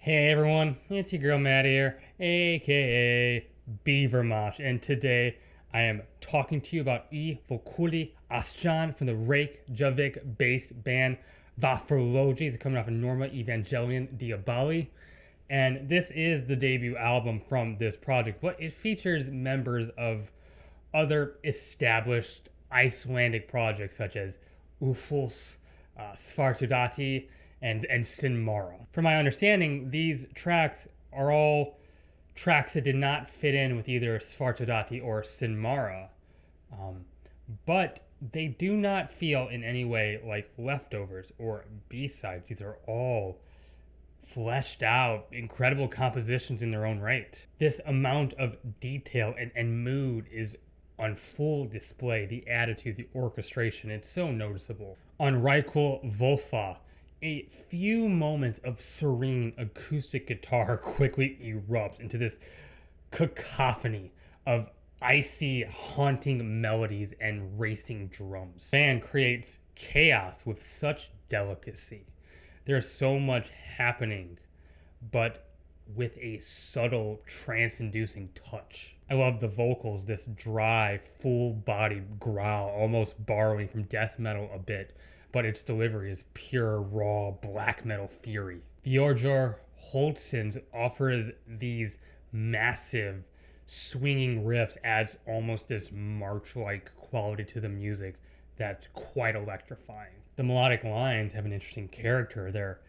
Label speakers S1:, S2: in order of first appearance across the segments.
S1: Hey everyone, it's your girl Matt here, aka Beavermosh, and today I am talking to you about vökulli, áþján from the Reykjavik-based band Vafurlogi. It's coming off of Norma Evangelion Diabali, and this is the debut album from this project, but it features members of other established Icelandic projects such as Ufos, Svartudati, and Sinmara. From my understanding, these tracks are all tracks that did not fit in with either Svartudati or Sinmara, but they do not feel in any way like leftovers or B-sides. These are all fleshed out, incredible compositions in their own right. This amount of detail and mood is on full display. The attitude, the orchestration, it's so noticeable. On Reikul Vofa, a few moments of serene acoustic guitar quickly erupts into this cacophony of icy, haunting melodies and racing drums. The band creates chaos with such delicacy. There's so much happening, but with a subtle, trance-inducing touch. I love the vocals, this dry, full-bodied growl, almost borrowing from death metal a bit, but its delivery is pure, raw, black metal fury. Björgr Holtzens offers these massive, swinging riffs, adds almost this march-like quality to the music that's quite electrifying. The melodic lines have an interesting character. They're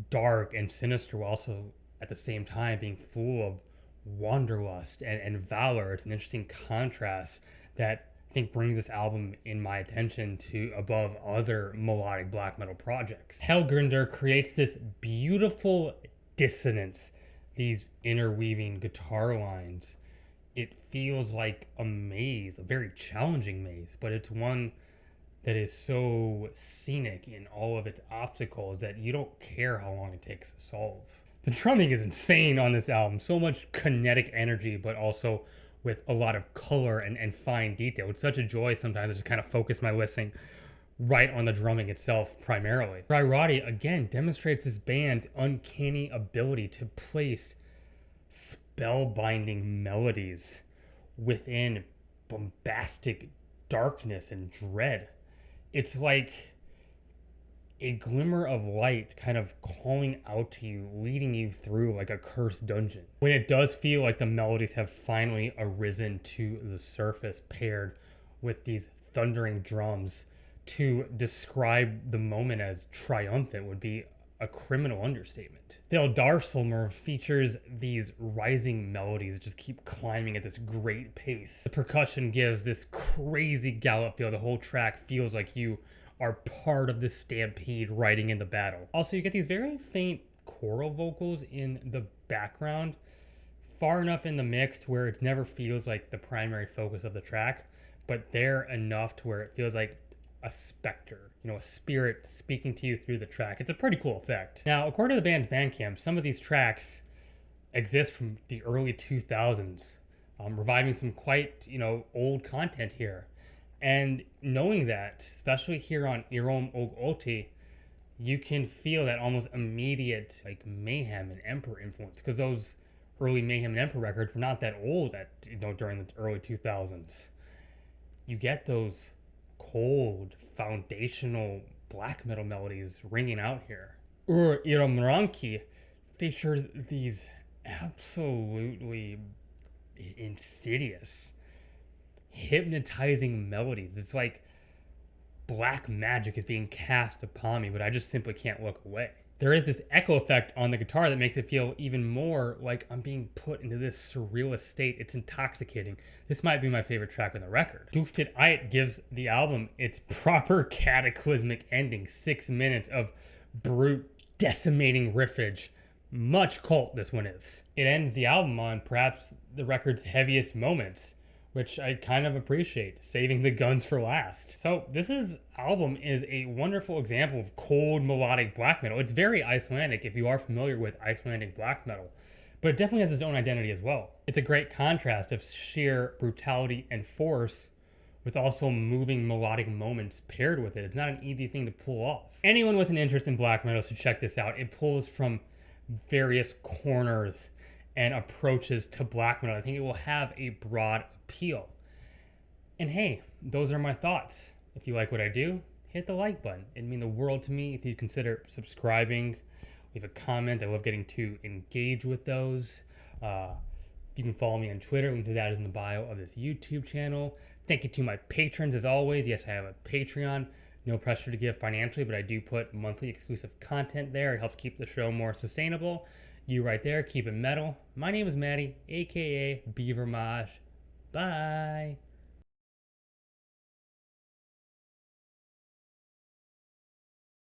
S1: dark and sinister, while also at the same time being full of wanderlust and valor. It's an interesting contrast that I think brings this album in my attention to above other melodic black metal projects. Helgrinder creates this beautiful dissonance, these interweaving guitar lines. It feels like a maze, a very challenging maze, but it's one that is so scenic in all of its obstacles that you don't care how long it takes to solve. The drumming is insane on this album. So much kinetic energy, but also with a lot of color and fine detail. It's such a joy sometimes to just kind of focus my listening right on the drumming itself primarily. Roddy again demonstrates this band's uncanny ability to place spellbinding melodies within bombastic darkness and dread. It's like a glimmer of light kind of calling out to you, leading you through like a cursed dungeon. When it does feel like the melodies have finally arisen to the surface, paired with these thundering drums, to describe the moment as triumphant would be a criminal understatement. The Eldarsilmur features these rising melodies that just keep climbing at this great pace. The percussion gives this crazy gallop feel. The whole track feels like you are part of the stampede riding into battle. Also, you get these very faint choral vocals in the background, far enough in the mix to where it never feels like the primary focus of the track, but they're enough to where it feels like a specter, a spirit speaking to you through the track. It's a pretty cool effect. Now, according to the band's Bandcamp, some of these tracks exist from the early 2000s, reviving some quite, old content here. And knowing that, especially here on Irom Og Oti, you can feel that almost immediate Mayhem and Emperor influence, because those early Mayhem and Emperor records were not that old during the early 2000s. You get those cold, foundational black metal melodies ringing out here. Iromranki features these absolutely insidious, hypnotizing melodies. It's like black magic is being cast upon me, but I just simply can't look away. There is this echo effect on the guitar that makes it feel even more like I'm being put into this surrealist state. It's intoxicating. This might be my favorite track on the record. Duftit Ait gives the album its proper cataclysmic ending. 6 minutes of brute, decimating riffage. Much cult this one is. It ends the album on perhaps the record's heaviest moments, which I kind of appreciate, saving the guns for last. So this album is a wonderful example of cold melodic black metal. It's very Icelandic if you are familiar with Icelandic black metal, but it definitely has its own identity as well. It's a great contrast of sheer brutality and force with also moving melodic moments paired with it. It's not an easy thing to pull off. Anyone with an interest in black metal should check this out. It pulls from various corners and approaches to black metal. I think it will have a broad appeal. And hey, those are my thoughts. If you like what I do, hit the like button. It'd mean the world to me if you consider subscribing, leave a comment. I love getting to engage with those. You can follow me on Twitter. Link to that is in the bio of this YouTube channel. Thank you to my patrons as always. Yes, I have a Patreon. No pressure to give financially, but I do put monthly exclusive content there. It helps keep the show more sustainable. You right there, keep it metal. My name is Maddie, aka Beaver Maj. Bye.